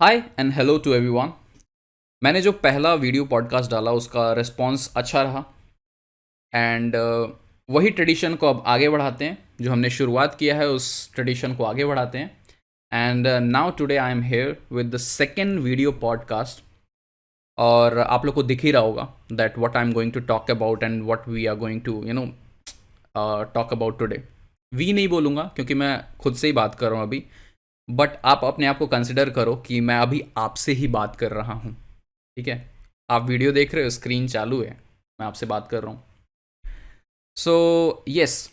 Hi and hello to everyone. मैंने जो पहला वीडियो पॉडकास्ट डाला उसका रिस्पांस अच्छा रहा एंड वही ट्रेडिशन को अब आगे बढ़ाते हैं। जो हमने शुरुआत किया है उस ट्रेडिशन को आगे बढ़ाते हैं। And now today I am here with the second video podcast. और आप लोग को दिख ही रहा होगा that what I am going to talk about and what we are going to talk about today. We नहीं बोलूँगा क्योंकि मैं खुद से ही बात कर रहा हूँ अभी। बट आप अपने आप को कंसिडर करो कि मैं अभी आपसे ही बात कर रहा हूँ। ठीक है, आप वीडियो देख रहे हो, स्क्रीन चालू है, मैं आपसे बात कर रहा हूँ। सो यस,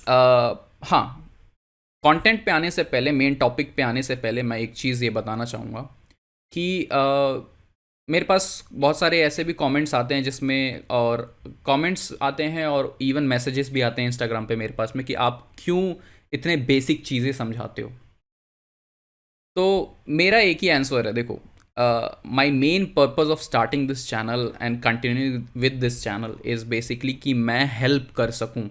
हाँ, कंटेंट पे आने से पहले, मेन टॉपिक पे आने से पहले मैं एक चीज़ ये बताना चाहूँगा कि मेरे पास बहुत सारे ऐसे भी कमेंट्स आते हैं जिसमें, और कमेंट्स आते हैं और इवन मैसेजेस भी आते हैं इंस्टाग्राम पे मेरे पास में कि आप क्यों इतने बेसिक चीज़ें समझाते हो। तो मेरा एक ही आंसर है, देखो, my main purpose of starting this channel and continue with this channel is basically कि मैं हेल्प कर सकूं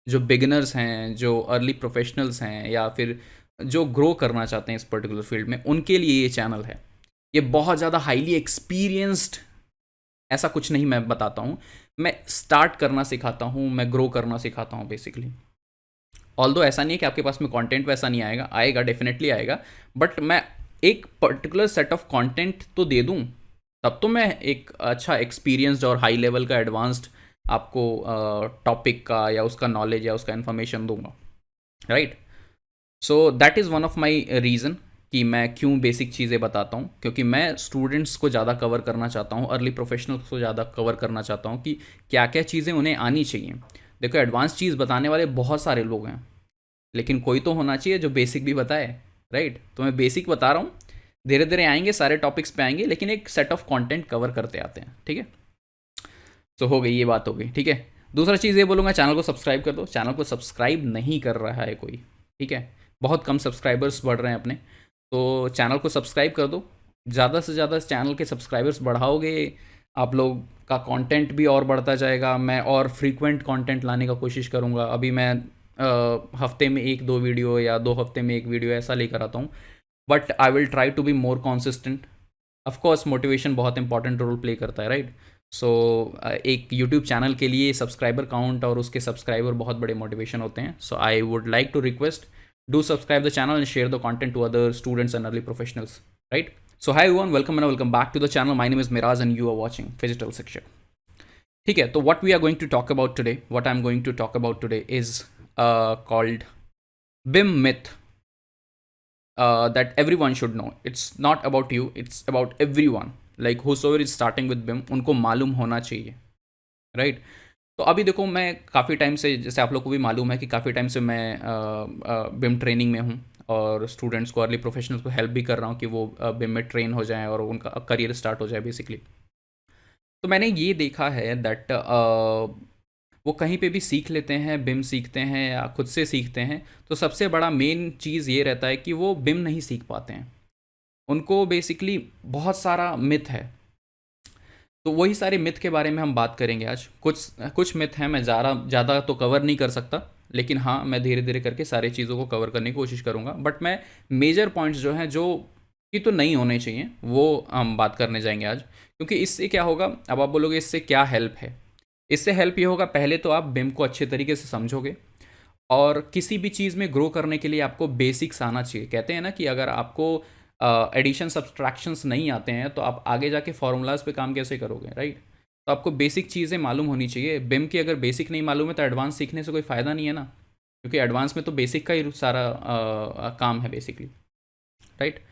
जो बिगिनर्स हैं, जो अर्ली प्रोफेशनल्स हैं, या फिर जो ग्रो करना चाहते हैं इस पर्टिकुलर फील्ड में, उनके लिए ये चैनल है। ये बहुत ज़्यादा हाईली एक्सपीरियंस्ड ऐसा कुछ नहीं मैं बताता हूँ। मैं स्टार्ट करना सिखाता हूँ, मैं ग्रो करना सिखाता हूँ बेसिकली। ऑल्दो ऐसा नहीं है कि आपके पास में कंटेंट वैसा नहीं आएगा, आएगा, डेफिनेटली आएगा। बट मैं एक पर्टिकुलर सेट ऑफ कंटेंट तो दे दूं, तब तो मैं एक अच्छा एक्सपीरियंस्ड और हाई लेवल का एडवांस्ड आपको टॉपिक का या उसका नॉलेज या उसका इन्फॉर्मेशन दूंगा, right. So that is one of my reason कि मैं क्यों बेसिक चीज़ें बताता हूँ, क्योंकि मैं स्टूडेंट्स को ज़्यादा कवर करना चाहता हूँ, अर्ली प्रोफेशनल्स को ज़्यादा कवर करना चाहता हूँ कि क्या क्या चीज़ें उन्हें आनी चाहिए। देखो, एडवांस चीज़ बताने वाले बहुत सारे लोग हैं, लेकिन कोई तो होना चाहिए जो बेसिक भी बताए, राइट। तो मैं बेसिक बता रहा हूँ, धीरे धीरे आएंगे, सारे टॉपिक्स पे आएंगे, लेकिन एक सेट ऑफ कंटेंट कवर करते आते हैं, ठीक है। तो हो गई, ये बात हो गई, ठीक है। दूसरा चीज़ ये बोलूँगा, चैनल को सब्सक्राइब कर दो। चैनल को सब्सक्राइब नहीं कर रहा है कोई, ठीक है। बहुत कम सब्सक्राइबर्स बढ़ रहे हैं अपने, तो चैनल को सब्सक्राइब कर दो। ज़्यादा से ज़्यादा चैनल के सब्सक्राइबर्स बढ़ाओगे, आप लोग का कंटेंट भी और बढ़ता जाएगा। मैं और फ्रीक्वेंट कंटेंट लाने का कोशिश करूँगा। अभी मैं हफ्ते में एक दो वीडियो या 2 हफ्ते में एक वीडियो ऐसा लेकर आता हूँ। But I will try to be more consistent. Of course motivation बहुत इंपॉर्टेंट रोल प्ले करता है, राइट। सो एक यूट्यूब चैनल के लिए सब्सक्राइबर काउंट और उसके सब्सक्राइबर बहुत बड़े मोटिवेशन होते हैं। So I would like to request, do subscribe the channel and share the content to other students and early professionals, right. So hi everyone, welcome and welcome back to the channel. My name is Miraj and you are watching Digital Shikshak. ठीक है, तो what we are going to talk about today, what I am going to talk about today is called BIM myth that everyone should know. It's not about you, it's about everyone. Like whosoever is starting with BIM, उनको मालूम होना चाहिए, right. तो अभी देखो, मैं काफ़ी time से, जैसे आप लोग को भी मालूम है कि काफ़ी टाइम से मैं बिम ट्रेनिंग में हूँ, और स्टूडेंट्स को, अर्ली प्रोफेशनल्स को हेल्प भी कर रहा हूँ कि वो बिम में ट्रेन हो जाएं और उनका करियर स्टार्ट हो जाए बेसिकली। तो मैंने ये देखा है दैट वो कहीं पे भी सीख लेते हैं, बिम सीखते हैं या खुद से सीखते हैं, तो सबसे बड़ा मेन चीज़ ये रहता है कि वो बिम नहीं सीख पाते हैं। उनको बेसिकली बहुत सारा मिथ है। तो वही सारे मिथ के बारे में हम बात करेंगे आज। कुछ कुछ मिथ हैं, मैं ज़्यादा तो कवर नहीं कर सकता, लेकिन हाँ, मैं धीरे धीरे करके सारी चीज़ों को कवर करने की कोशिश करूँगा। बट मैं मेजर पॉइंट्स जो हैं, जो कि तो नहीं होने चाहिए, वो हम बात करने जाएंगे आज। क्योंकि इससे क्या होगा, अब आप बोलोगे इससे क्या हेल्प है। इससे हेल्प ये होगा, पहले तो आप बिम को अच्छे तरीके से समझोगे, और किसी भी चीज़ में ग्रो करने के लिए आपको बेसिक्स आना चाहिए। कहते हैं ना कि अगर आपको एडिशन सब्सट्रैक्शंस नहीं आते हैं तो आप आगे जाके फार्मूलाज पे काम कैसे करोगे, राइट। तो आपको बेसिक चीज़ें मालूम होनी चाहिए। बिम की अगर बेसिक नहीं मालूम है तो एडवांस सीखने से कोई फ़ायदा नहीं है ना, क्योंकि एडवांस में तो बेसिक का ही सारा काम है basically, right.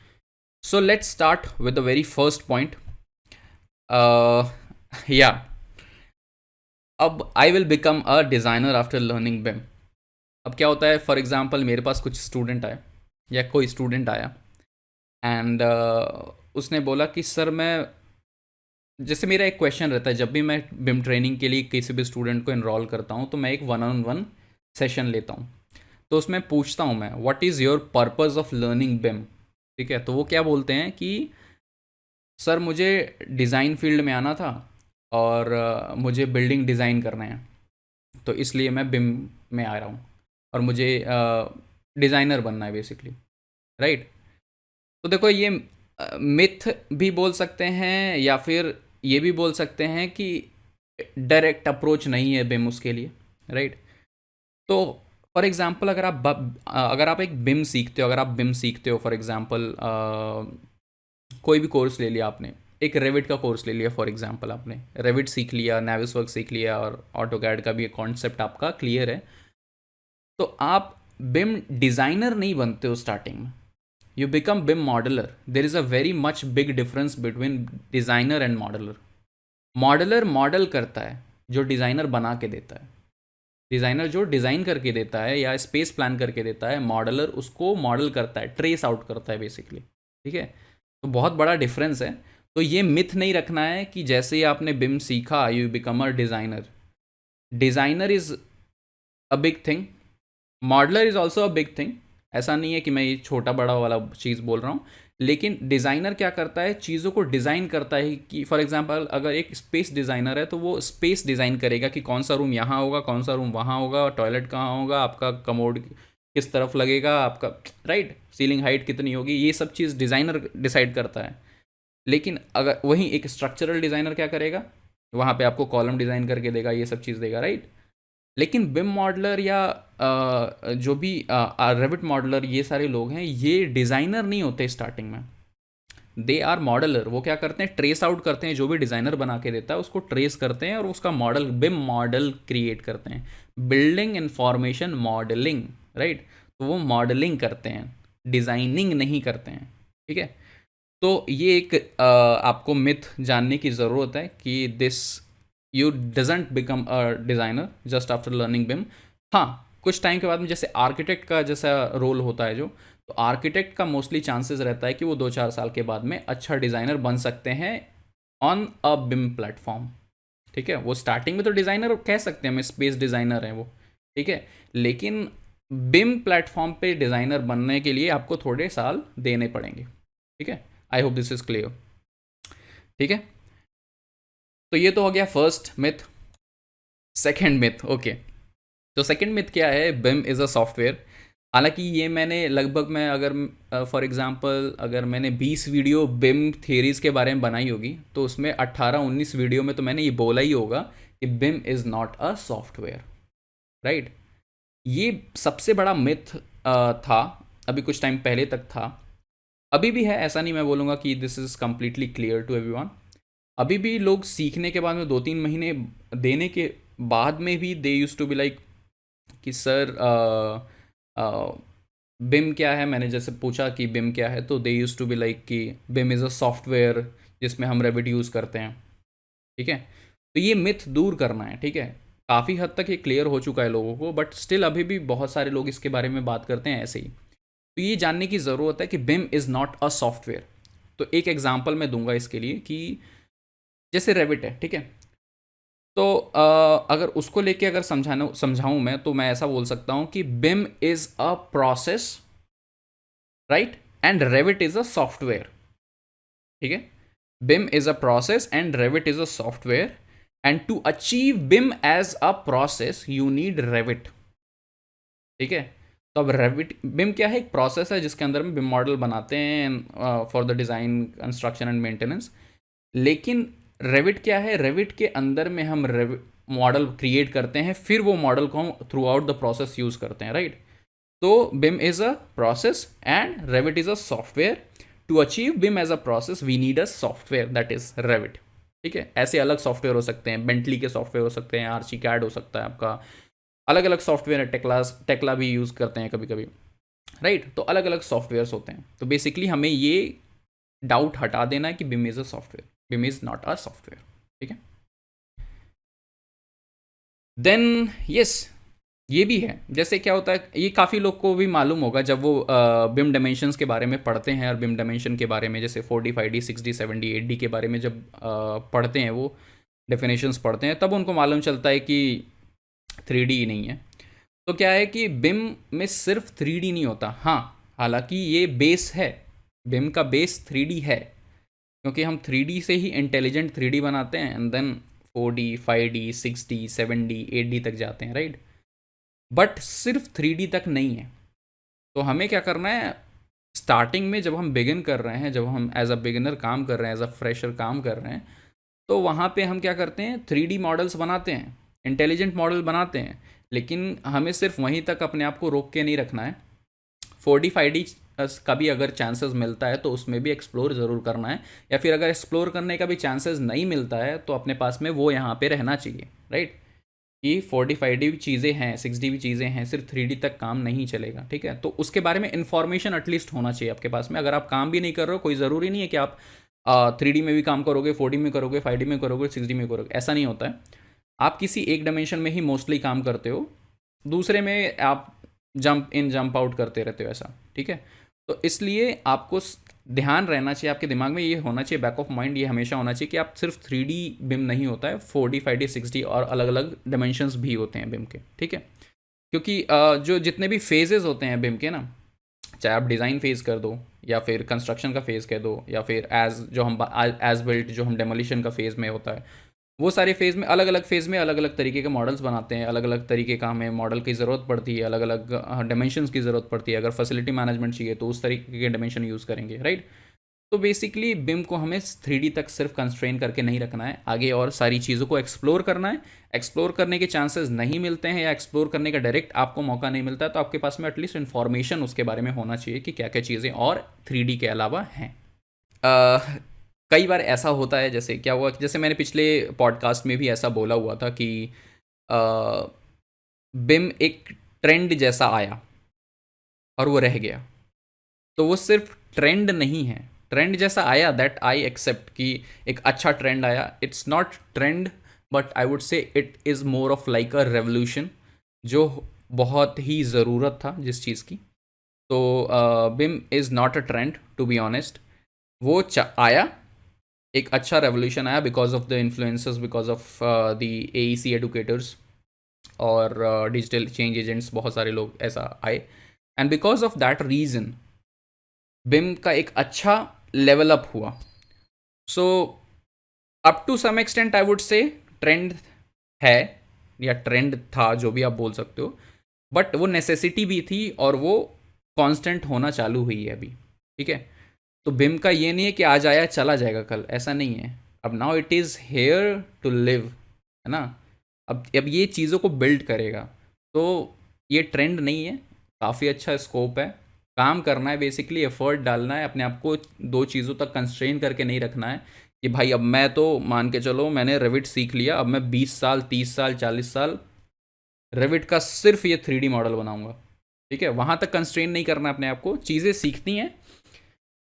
So let's start with the very first point. या अब I will become a designer after learning BIM. अब क्या होता है, फॉर एग्जांपल मेरे पास कुछ स्टूडेंट आए, या कोई स्टूडेंट आया, एंड उसने बोला कि सर मैं, जैसे मेरा एक क्वेश्चन रहता है जब भी मैं बिम ट्रेनिंग के लिए किसी भी स्टूडेंट को इनरोल करता हूँ, तो मैं एक 1-on-1 सेशन लेता हूँ। तो उसमें पूछता हूँ मैं, what is your purpose of learning BIM. ठीक है, तो वो क्या बोलते हैं कि सर मुझे डिज़ाइन फील्ड में आना था, और मुझे बिल्डिंग डिज़ाइन करना है, तो इसलिए मैं बिम में आ रहा हूँ, और मुझे डिज़ाइनर बनना है बेसिकली, राइट। तो देखो, ये मिथ भी बोल सकते हैं या फिर ये भी बोल सकते हैं कि डायरेक्ट अप्रोच नहीं है बिम उसके लिए, राइट। तो फॉर एग्जांपल अगर आप एक बिम सीखते हो, अगर आप बिम सीखते हो फॉर एग्जांपल, कोई भी कोर्स ले लिया आपने, एक रेविट का कोर्स ले लिया फॉर एग्जांपल, आपने रेविट सीख लिया, नाविसवर्क सीख लिया और ऑटोकैड का भी एक कॉन्सेप्ट आपका क्लियर है, तो आप बिम डिज़ाइनर नहीं बनते हो स्टार्टिंग में, you become BIM modeller. There is a very much big difference between designer and modeller. Modeller model करता है, जो डिज़ाइनर बना के देता है। डिज़ाइनर जो डिज़ाइन करके देता है या स्पेस प्लान करके देता है, मॉडलर उसको मॉडल करता है, ट्रेस आउट करता है बेसिकली, ठीक है। तो बहुत बड़ा डिफरेंस है। तो ये मिथ नहीं रखना है कि जैसे ही आपने बिम सीखा you become a designer. Designer is a big thing, modeller is also a big thing. ऐसा नहीं है कि मैं ये छोटा बड़ा वाला चीज़ बोल रहा हूँ, लेकिन डिज़ाइनर क्या करता है, चीज़ों को डिज़ाइन करता है। कि फॉर एग्जांपल अगर एक स्पेस डिज़ाइनर है तो वो स्पेस डिज़ाइन करेगा कि कौन सा रूम यहाँ होगा, कौन सा रूम वहाँ होगा, टॉयलेट कहाँ होगा, आपका कमोड किस तरफ लगेगा, आपका राइट सीलिंग हाइट कितनी होगी, ये सब चीज़ डिज़ाइनर डिसाइड करता है। लेकिन अगर वहीं एक स्ट्रक्चरल डिज़ाइनर क्या करेगा, वहाँ पे आपको कॉलम डिज़ाइन करके देगा, ये सब चीज़ देगा, राइट। लेकिन बिम मॉडलर या जो भी रेविट मॉडलर, ये सारे लोग हैं, ये डिज़ाइनर नहीं होते स्टार्टिंग में, दे आर मॉडलर। वो क्या करते हैं, ट्रेस आउट करते हैं, जो भी डिज़ाइनर बना के देता है उसको ट्रेस करते हैं और उसका मॉडल, बिम मॉडल क्रिएट करते हैं। Building information modelling, right. तो वो मॉडलिंग करते हैं, डिज़ाइनिंग नहीं करते हैं, ठीक है। तो ये एक आपको मिथ जानने की ज़रूरत है कि this you doesn't become a designer just after learning BIM. हाँ, कुछ टाइम के बाद में जैसे आर्किटेक्ट का जैसा रोल होता है जो, तो आर्किटेक्ट का मोस्टली चांसेस रहता है कि वो 2-4 साल के बाद में अच्छा डिज़ाइनर बन सकते हैं ऑन अ बिम प्लेटफॉर्म, ठीक है। वो स्टार्टिंग में तो डिज़ाइनर कह सकते हैं, मैं स्पेस डिज़ाइनर है वो, ठीक है। लेकिन बिम प्लेटफॉर्म पे डिज़ाइनर बनने के लिए आपको थोड़े साल देने पड़ेंगे, ठीक है। I hope this is clear, ठीक है। तो ये तो हो गया first myth. Second myth, okay. तो सेकंड मिथ क्या है, बिम इज़ अ सॉफ्टवेयर। हालांकि ये मैंने लगभग, मैं अगर फॉर एग्जांपल अगर मैंने 20 वीडियो बिम थेरीज़ के बारे में बनाई होगी, तो उसमें 18-19 वीडियो में तो मैंने ये बोला ही होगा कि BIM is not a software, right. ये सबसे बड़ा मिथ था, अभी कुछ टाइम पहले तक था, अभी भी है, ऐसा नहीं मैं बोलूँगा कि this is completely clear to everyone. अभी भी लोग सीखने के बाद में 2-3 महीने देने के बाद में भी दे यूज़ टू बी लाइक कि सर बिम क्या है। मैंने जैसे पूछा कि बिम क्या है, तो दे यूज़ टू बी लाइक कि बिम इज़ अ सॉफ्टवेयर जिसमें हम रेविट यूज़ करते हैं, ठीक है। तो ये मिथ दूर करना है, ठीक है। काफ़ी हद तक ये क्लियर हो चुका है लोगों को, बट स्टिल अभी भी बहुत सारे लोग इसके बारे में बात करते हैं ऐसे ही। तो ये जानने की ज़रूरत है कि BIM is not a software. तो एक एग्जांपल मैं दूंगा इसके लिए कि जैसे रेविट है, ठीक है। तो अगर उसको लेके अगर समझाऊं मैं, तो मैं ऐसा बोल सकता हूं कि BIM is a process, right, and Revit is a software, ठीक है। BIM is a process and Revit is a software, and to achieve BIM as a process you need Revit, ठीक है। तो अब रेविट, बिम क्या है, एक प्रोसेस है जिसके अंदर में बिम मॉडल बनाते हैं for the design, construction and maintenance. लेकिन रेविट क्या है, रेविट के अंदर में हम मॉडल क्रिएट करते हैं, फिर वो मॉडल को हम throughout the process use करते हैं, राइट। तो BIM is a process and Revit is a software. To achieve BIM as a process we need a software that is Revit, ठीक है। ऐसे अलग सॉफ्टवेयर हो सकते हैं, बेंटली के सॉफ्टवेयर हो सकते हैं, आर्ची कैड हो सकता है आपका, अलग अलग सॉफ्टवेयर है, टेक्ला भी यूज़ करते हैं कभी कभी, राइट। तो अलग अलग सॉफ्टवेयर्स होते हैं। तो बेसिकली हमें ये डाउट हटा देना है कि BIM is a software, BIM is not a software, ठीक है। देन यस, ये भी है। जैसे क्या होता है, ये काफ़ी लोग को भी मालूम होगा जब वो बिम डायमेंशंस के बारे में पढ़ते हैं, और बिम डायमेंशन के बारे में जैसे 4D 5D 6D 7D 8D के बारे में जब पढ़ते हैं, वो डेफिनेशंस पढ़ते हैं, तब उनको मालूम चलता है कि 3D ही नहीं है। तो क्या है कि बिम में सिर्फ 3D नहीं होता, हाँ। हालांकि ये बेस है, बिम का बेस 3D है, क्योंकि हम 3D से ही इंटेलिजेंट 3D बनाते हैं, and then 4D 5D 6D 7D 8D तक जाते हैं, राइट। बट सिर्फ 3D तक नहीं है। तो हमें क्या करना है, स्टार्टिंग में जब हम बिगिन कर रहे हैं, जब हम एज अ बिगिनर काम कर रहे हैं, एज अ फ्रेशर काम कर रहे हैं, तो वहाँ पे हम क्या करते हैं, 3D मॉडल्स बनाते हैं, इंटेलिजेंट मॉडल बनाते हैं, लेकिन हमें सिर्फ वहीं तक अपने आप को रोक के नहीं रखना है। 4D 5D का भी अगर चांसेस मिलता है तो उसमें भी एक्सप्लोर ज़रूर करना है, या फिर अगर एक्सप्लोर करने का भी चांसेस नहीं मिलता है तो अपने पास में वो यहाँ पे रहना चाहिए, राइट। कि 4D 5D भी चीज़ें हैं, 6D भी चीज़ें हैं, सिर्फ 3D तक काम नहीं चलेगा, ठीक है। तो उसके बारे में इन्फॉर्मेशन एटलीस्ट होना चाहिए आपके पास में। अगर आप काम भी नहीं कर रहे हो, कोई ज़रूरी नहीं है कि आप 3D में भी काम करोगे, 4D में करोगे, 5D में करोगे, 6D में करोगे, ऐसा नहीं होता है। आप किसी एक डायमेंशन में ही मोस्टली काम करते हो, दूसरे में आप जंप इन जंप आउट करते रहते हो, ऐसा, ठीक है। तो इसलिए आपको ध्यान रहना चाहिए, आपके दिमाग में ये होना चाहिए, बैक ऑफ माइंड ये हमेशा होना चाहिए कि आप सिर्फ 3D बिम नहीं होता है, 4D 5D 6D और अलग अलग डायमेंशंस भी होते हैं बिम के, ठीक है। क्योंकि जो जितने भी फेजेस होते हैं बिम के ना, चाहे आप डिज़ाइन फेज़ कर दो, या फिर कंस्ट्रक्शन का फेज़ कह दो, या फिर एज जो हम एज बिल्ट जो हम डेमोलिशन का फेज़ में होता है, वो सारे फेज़ में अलग अलग फेज़ में अलग अलग तरीके के मॉडल्स बनाते हैं, अलग अलग तरीके का हमें मॉडल की ज़रूरत पड़ती है, अलग अलग डायमेंशंस की ज़रूरत पड़ती है। अगर फैसिलिटी मैनेजमेंट चाहिए तो उस तरीके के डायमेंशन यूज़ करेंगे, राइट। तो बेसिकली बिम को हमें 3D तक सिर्फ कंस्ट्रेन करके नहीं रखना है, आगे और सारी चीज़ों को एक्सप्लोर करना है। एक्सप्लोर करने के चांसेस नहीं मिलते हैं, या एक्सप्लोर करने का डायरेक्ट आपको मौका नहीं मिलता है, तो आपके पास में एटलीस्ट इन्फॉर्मेशन उसके बारे में होना चाहिए कि क्या क्या चीज़ें और 3D के अलावा हैं। कई बार ऐसा होता है, जैसे क्या हुआ, जैसे मैंने पिछले पॉडकास्ट में भी ऐसा बोला हुआ था कि बिम एक ट्रेंड जैसा आया और वो रह गया। तो वो सिर्फ ट्रेंड नहीं है, ट्रेंड जैसा आया, दैट आई एक्सेप्ट कि एक अच्छा ट्रेंड आया। It's not trend, but I would say it is more of like a revolution, जो बहुत ही ज़रूरत था जिस चीज़ की। तो BIM is not a trend, to be honest. वो आया, एक अच्छा रेवोल्यूशन आया because of the influencers, because of the AEC educators और डिजिटल चेंज एजेंट्स, बहुत सारे लोग ऐसा आए, and because of that reason BIM का एक अच्छा लेवल अप हुआ। So up to some extent I would say trend है, या ट्रेंड था, जो भी आप बोल सकते हो, बट वो नेसेसिटी भी थी और वो कांस्टेंट होना चालू हुई है अभी, ठीक है। तो बिम का ये नहीं है कि आज आया चला जाएगा कल, ऐसा नहीं है। अब now it is here to live, है ना। अब ये चीज़ों को बिल्ड करेगा, तो ये ट्रेंड नहीं है, काफ़ी अच्छा स्कोप है, काम करना है, बेसिकली एफर्ट डालना है, अपने आप को दो चीज़ों तक कंस्ट्रेन करके नहीं रखना है कि भाई अब मैं तो मान के चलो मैंने रेविट सीख लिया, अब मैं 20 साल 30 साल 40 साल रेविट का सिर्फ ये 3D मॉडल बनाऊंगा, ठीक है। वहाँ तक कंस्ट्रेन नहीं करना अपने आप को, चीज़ें सीखती हैं।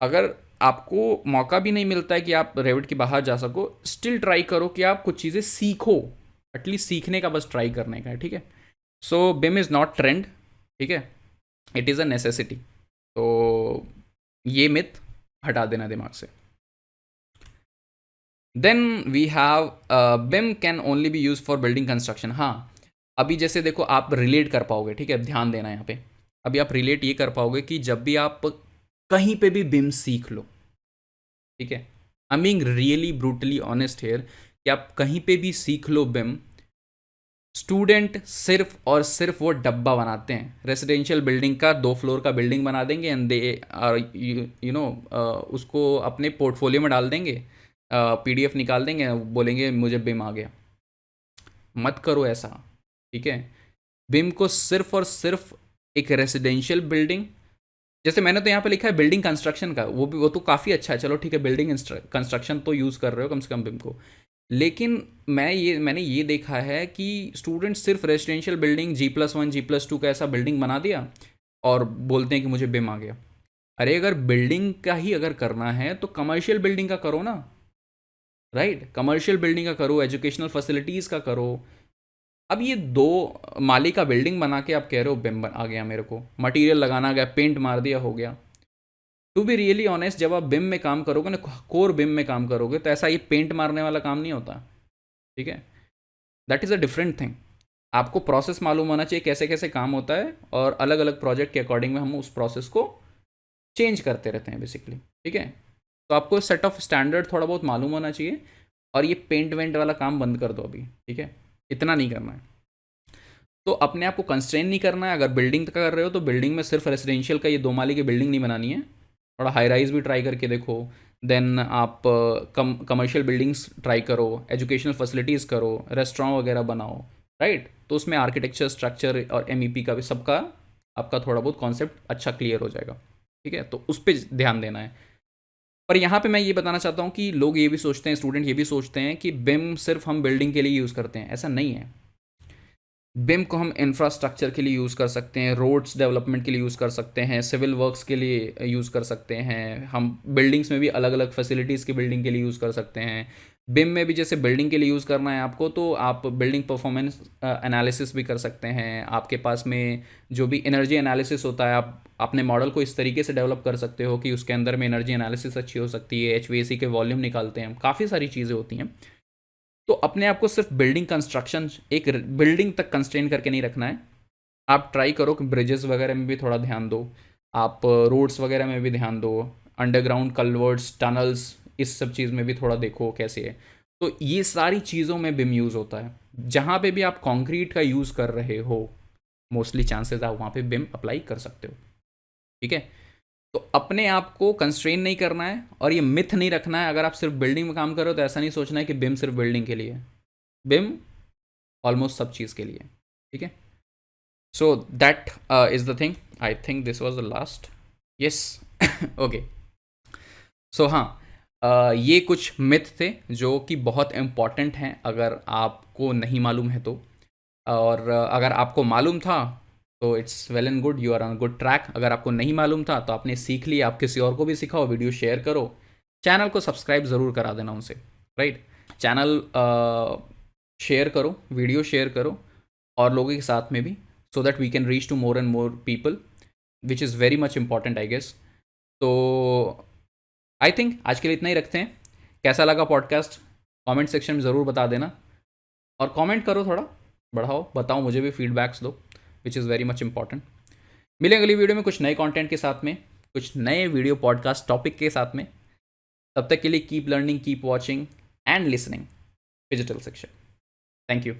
अगर आपको मौका भी नहीं मिलता है कि आप रेविट के बाहर जा सको, स्टिल ट्राई करो कि आप कुछ चीज़ें सीखो, एटलीस्ट सीखने का बस ट्राई करने का है, ठीक है। सो बिम इज़ नॉट ट्रेंड, ठीक है, इट इज़ अ नेसेसिटी। तो ये मिथ हटा देना दिमाग से। Then we have BIM can only be use for building construction. हाँ, अभी जैसे देखो आप रिलेट कर पाओगे, ठीक है, ध्यान देना यहाँ पे। अभी आप रिलेट ये कर पाओगे कि जब भी आप कहीं पे भी बिम सीख लो, ठीक है, I am being really brutally honest here, कि आप कहीं पे भी सीख लो बिम, स्टूडेंट सिर्फ और सिर्फ वो डब्बा बनाते हैं, रेसिडेंशियल बिल्डिंग का 2 फ्लोर का बिल्डिंग बना देंगे, and they are you know उसको अपने पोर्टफोलियो में डाल देंगे, PDF निकाल देंगे, बोलेंगे मुझे बिम आ गया। मत करो ऐसा, ठीक है। बिम को सिर्फ और सिर्फ एक रेसिडेंशियल बिल्डिंग, जैसे मैंने तो यहाँ पे लिखा है बिल्डिंग कंस्ट्रक्शन का, वो तो काफ़ी अच्छा है, चलो ठीक है, बिल्डिंग कंस्ट्रक्शन तो यूज़ कर रहे हो कम से कम बिम को। लेकिन मैंने ये देखा है कि स्टूडेंट सिर्फ रेजिडेंशियल बिल्डिंग G+1 G+2 का ऐसा बिल्डिंग बना दिया और बोलते हैं कि मुझे बिम आ गया। अरे अगर बिल्डिंग का ही अगर करना है तो कमर्शियल बिल्डिंग का करो ना, राइट, कमर्शियल बिल्डिंग का करो, एजुकेशनल फैसिलिटीज़ का करो। अब ये 2 माली का बिल्डिंग बना के आप कह रहे हो बिम आ गया, मेरे को मटेरियल लगाना गया, पेंट मार दिया, हो गया। टू बी रियली ऑनेस्ट, जब आप बिम में काम करोगे ना, कोर बिम में काम करोगे, तो ऐसा ये पेंट मारने वाला काम नहीं होता, ठीक है। That is a different thing. आपको प्रोसेस मालूम होना चाहिए कैसे कैसे काम होता है, और अलग अलग प्रोजेक्ट के अकॉर्डिंग में हम उस प्रोसेस को चेंज करते रहते हैं बेसिकली, ठीक है। तो आपको सेट ऑफ स्टैंडर्ड थोड़ा बहुत मालूम होना चाहिए, और ये पेंट वेंट वाला काम बंद कर दो अभी, ठीक है, इतना नहीं करना है। तो अपने आप को कंस्ट्रेन नहीं करना है। अगर बिल्डिंग का कर रहे हो तो बिल्डिंग में सिर्फ रेजिडेंशियल का ये 2 माली की बिल्डिंग नहीं बनानी है, थोड़ा हाई राइज भी ट्राई करके देखो। देन आप कमर्शियल बिल्डिंग्स ट्राई करो, एजुकेशनल फैसिलिटीज़ करो, रेस्टोरेंट वगैरह बनाओ, राइट। तो उसमें आर्किटेक्चर, स्ट्रक्चर और MEP का भी सबका आपका थोड़ा बहुत कॉन्सेप्ट अच्छा क्लियर हो जाएगा, ठीक है। तो उस पर ध्यान देना है। पर यहाँ पे मैं ये बताना चाहता हूँ कि लोग ये भी सोचते हैं, स्टूडेंट ये भी सोचते हैं कि बिम सिर्फ हम बिल्डिंग के लिए यूज़ करते हैं। ऐसा नहीं है। बिम को हम इंफ्रास्ट्रक्चर के लिए यूज़ कर सकते हैं, रोड्स डेवलपमेंट के लिए यूज़ कर सकते हैं, सिविल वर्क्स के लिए यूज़ कर सकते हैं, हम बिल्डिंग्स में भी अलग अलग फैसिलिटीज़ की बिल्डिंग के लिए यूज़ कर सकते हैं। बिम में भी जैसे बिल्डिंग के लिए यूज़ करना है आपको, तो आप बिल्डिंग परफॉर्मेंस एनालिसिस भी कर सकते हैं। आपके पास में जो भी एनर्जी एनालिसिस होता है, आप अपने मॉडल को इस तरीके से डेवलप कर सकते हो कि उसके अंदर में एनर्जी एनालिसिस अच्छी हो सकती है। HVAC के वॉल्यूम निकालते हैं हम, काफ़ी सारी चीज़ें होती हैं। तो अपने आप को सिर्फ बिल्डिंग कंस्ट्रक्शन, एक बिल्डिंग तक कंस्ट्रेन करके नहीं रखना है। आप ट्राई करो कि ब्रिजेस वगैरह में भी थोड़ा ध्यान दो, आप रोड्स वगैरह में भी ध्यान दो, अंडरग्राउंड कल्वर्ट्स, टनल्स, इस सब चीज़ में भी थोड़ा देखो कैसे है। तो ये सारी चीज़ों में बिम यूज़ होता है। जहाँ पे भी आप कंक्रीट का यूज़ कर रहे हो, मोस्टली चांसेस आप वहाँ पे बिम अप्लाई कर सकते हो, ठीक है। तो अपने आप को कंस्ट्रेन नहीं करना है और ये मिथ नहीं रखना है। अगर आप सिर्फ बिल्डिंग में काम कर रहे हो तो ऐसा नहीं सोचना है कि बिम सिर्फ बिल्डिंग के लिए है। बिम ऑलमोस्ट सब चीज़ के लिए, ठीक है। So that is the thing. I think this was the last. Yes, okay. So हाँ, ये कुछ मिथ थे जो कि बहुत इम्पॉर्टेंट हैं अगर आपको नहीं मालूम है तो। और अगर आपको मालूम था तो it's well and good, you are on good track. अगर आपको नहीं मालूम था तो आपने सीख लिया, आप किसी और को भी सिखाओ, वीडियो शेयर करो, चैनल को सब्सक्राइब ज़रूर करा देना उनसे, राइट। चैनल शेयर करो, वीडियो शेयर करो और लोगों के साथ में भी, so that we can reach to more and more people, which is very much important I guess. तो आई थिंक आज के लिए इतना ही रखते हैं। कैसा लगा पॉडकास्ट कमेंट सेक्शन में ज़रूर बता देना, और कमेंट करो, थोड़ा बढ़ाओ, बताओ, मुझे भी फीडबैक्स दो, विच इज़ वेरी मच इंपॉर्टेंट। मिलेंगे अगली वीडियो में कुछ नए कंटेंट के साथ में, कुछ नए वीडियो पॉडकास्ट टॉपिक के साथ में। तब तक के लिए keep learning, keep watching and listening digital section. Thank you.